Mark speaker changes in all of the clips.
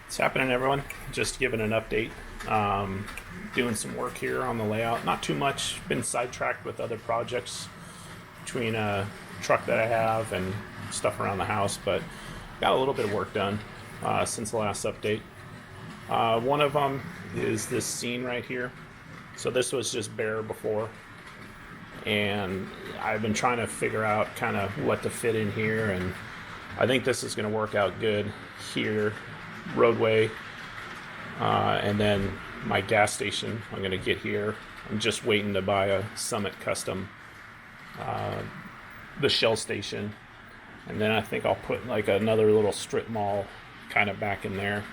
Speaker 1: What's happening, everyone? Just giving an update. Doing some work here on the layout. Not too much. Been sidetracked with other projects between a truck that I have and stuff around the house, but got a little bit of work done since the last update. One of them is this scene right here. So this was just bare before, and I've been trying to figure out kind of what to fit in here, and I think this is going to work out good here. Roadway, and then my gas station I'm going to get here. I'm just waiting to buy a Summit Custom, the Shell station, and then I think I'll put like another little strip mall kind of back in there.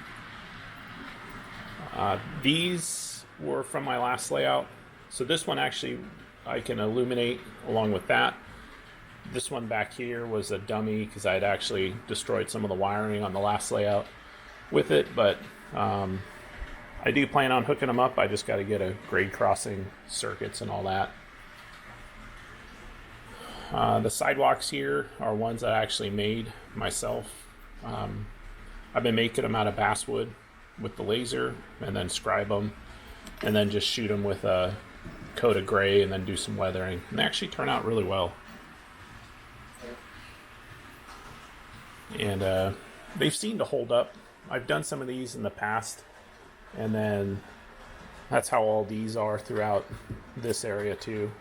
Speaker 1: These were from my last layout, so this one actually I can illuminate along with that. This one back here was a dummy because I had actually destroyed some of the wiring on the last layout with it, but I do plan on hooking them up. I just got to get a grade crossing circuits and all that. The sidewalks here are ones that I actually made myself. I've been making them out of basswood with the laser, and then scribe them, and then just shoot them with a coat of gray, and then do some weathering. And they actually turn out really well. And they've seemed to hold up. I've done some of these in the past, and then that's how all these are throughout this area too.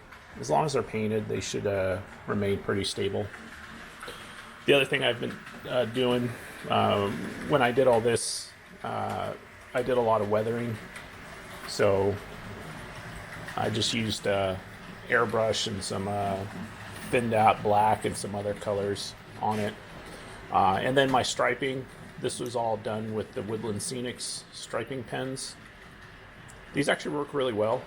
Speaker 1: As long as they're painted, they should remain pretty stable. The other thing I've been doing when I did all this, I did a lot of weathering, so I just used airbrush and some thinned out black and some other colors on it, and then my striping. This was all done with the Woodland Scenics striping pens. These actually work really well.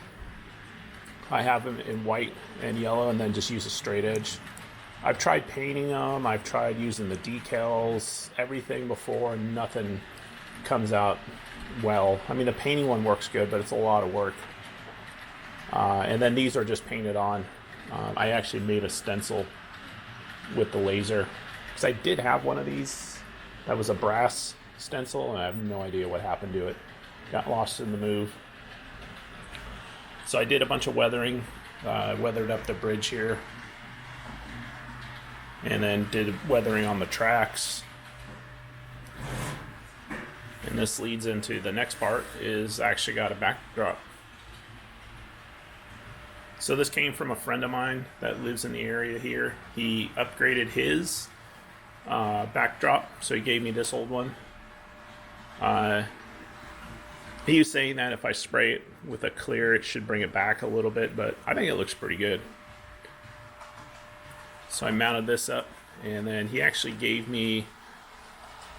Speaker 1: I have them in white and yellow, and then just use a straight edge. I've tried painting them. I've tried using the decals, everything before, and nothing comes out well. I mean, the painting one works good, but it's a lot of work. And then these are just painted on. I actually made a stencil with the laser, because I did have one of these. That was a brass stencil, and I have no idea what happened to it. Got lost in the move. So I did a bunch of weathering, weathered up the bridge here, and then did weathering on the tracks. And this leads into the next part, is actually got a backdrop. So this came from a friend of mine that lives in the area here. He upgraded his backdrop, so he gave me this old one. He was saying that if I spray it with a clear, it should bring it back a little bit, but I think it looks pretty good. So I mounted this up, and then he actually gave me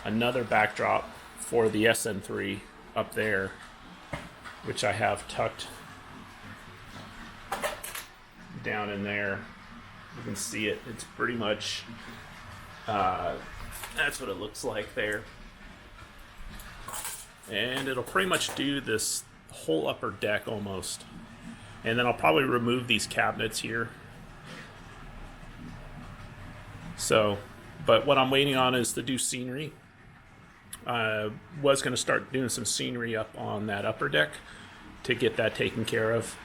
Speaker 1: another backdrop for the SN3 up there, which I have tucked down in there. You can see it. It's pretty much that's what it looks like there, and it'll pretty much do this whole upper deck almost. And then I'll probably remove these cabinets here. So, but what I'm waiting on is to do scenery. I was going to start doing some scenery up on that upper deck to get that taken care of.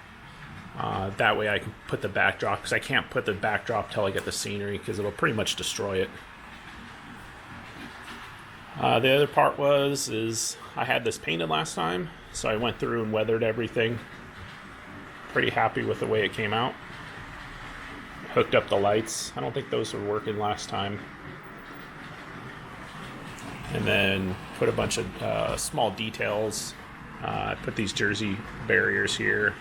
Speaker 1: That way I can put the backdrop, because I can't put the backdrop till I get the scenery, because it'll pretty much destroy it. The other part is I had this painted last time, so I went through and weathered everything. Pretty happy with the way it came out. Hooked up the lights. I don't think those were working last time. And then put a bunch of small details. I put these jersey barriers here,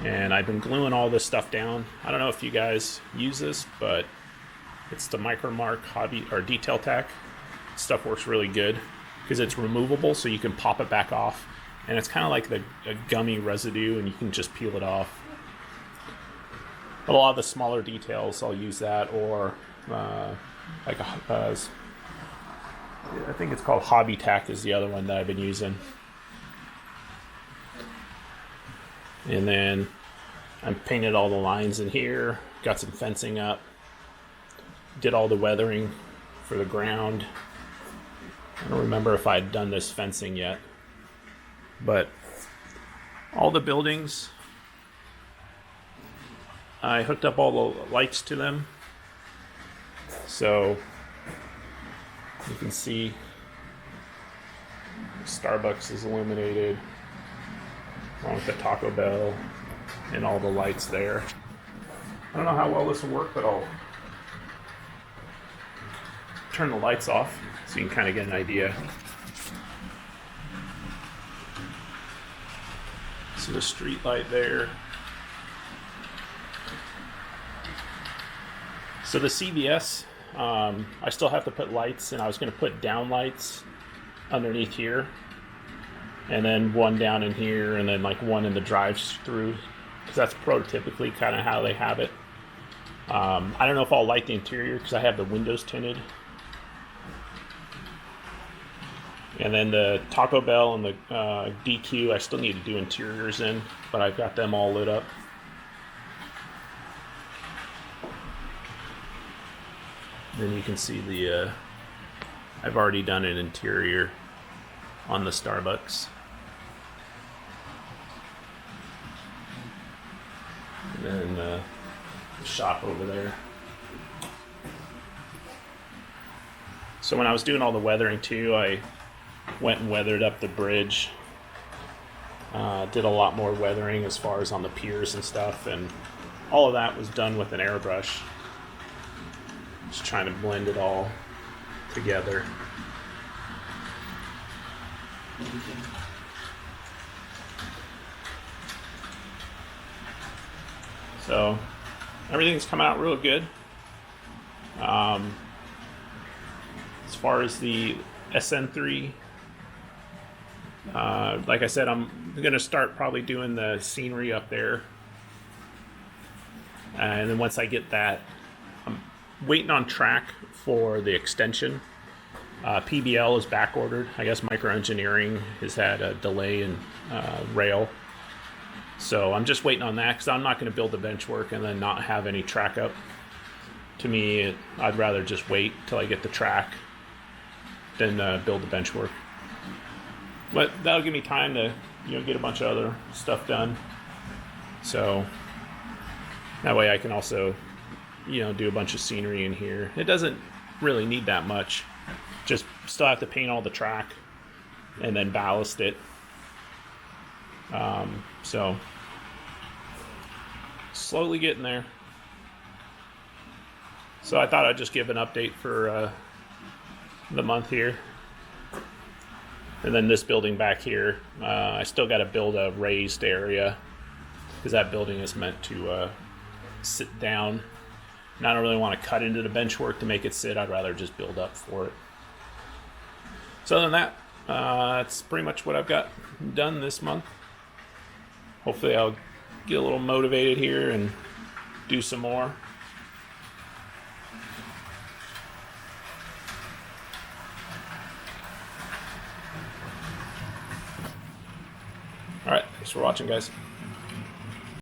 Speaker 1: and I've been gluing all this stuff down. I don't know if you guys use this, but it's the Micromark Hobby or Detail Tack. Stuff works really good because it's removable, so you can pop it back off, and it's kind of like a gummy residue, and you can just peel it off. A lot of the smaller details, I'll use that, or like I think it's called Hobby Tack is the other one that I've been using. And then I painted all the lines in here, got some fencing up, did all the weathering for the ground. I don't remember if I'd done this fencing yet, but all the buildings, I hooked up all the lights to them. So you can see Starbucks is illuminated along with the Taco Bell and all the lights there. I don't know how well this will work, but I'll turn the lights off so you can kind of get an idea. So the street light there. So the CVS, I still have to put lights, and I was going to put down lights underneath here, and then one down in here, and then like one in the drive-through, because that's prototypically kind of how they have it. I don't know if I'll light the interior because I have the windows tinted. And then the Taco Bell and the DQ, I still need to do interiors in, but I've got them all lit up. Then you can see the, I've already done an interior on the Starbucks. And then the shop over there. So when I was doing all the weathering too, I went and weathered up the bridge. Did a lot more weathering as far as on the piers and stuff, and all of that was done with an airbrush. Just trying to blend it all together. So everything's come out real good. As far as the SN3, like I said, I'm going to start probably doing the scenery up there. And then once I get that, I'm waiting on track for the extension. PBL is back ordered. I guess Microengineering has had a delay in rail. So I'm just waiting on that because I'm not going to build the bench work and then not have any track up. To me, I'd rather just wait till I get the track than build the bench work. But that'll give me time to, get a bunch of other stuff done. So that way I can also, do a bunch of scenery in here. It doesn't really need that much. Just still have to paint all the track and then ballast it. So slowly getting there. So I thought I'd just give an update for the month here. And then this building back here, I still got to build a raised area because that building is meant to sit down. And I don't really want to cut into the bench work to make it sit. I'd rather just build up for it. So other than that, that's pretty much what I've got done this month. Hopefully I'll get a little motivated here and do some more. All right, thanks for watching, guys.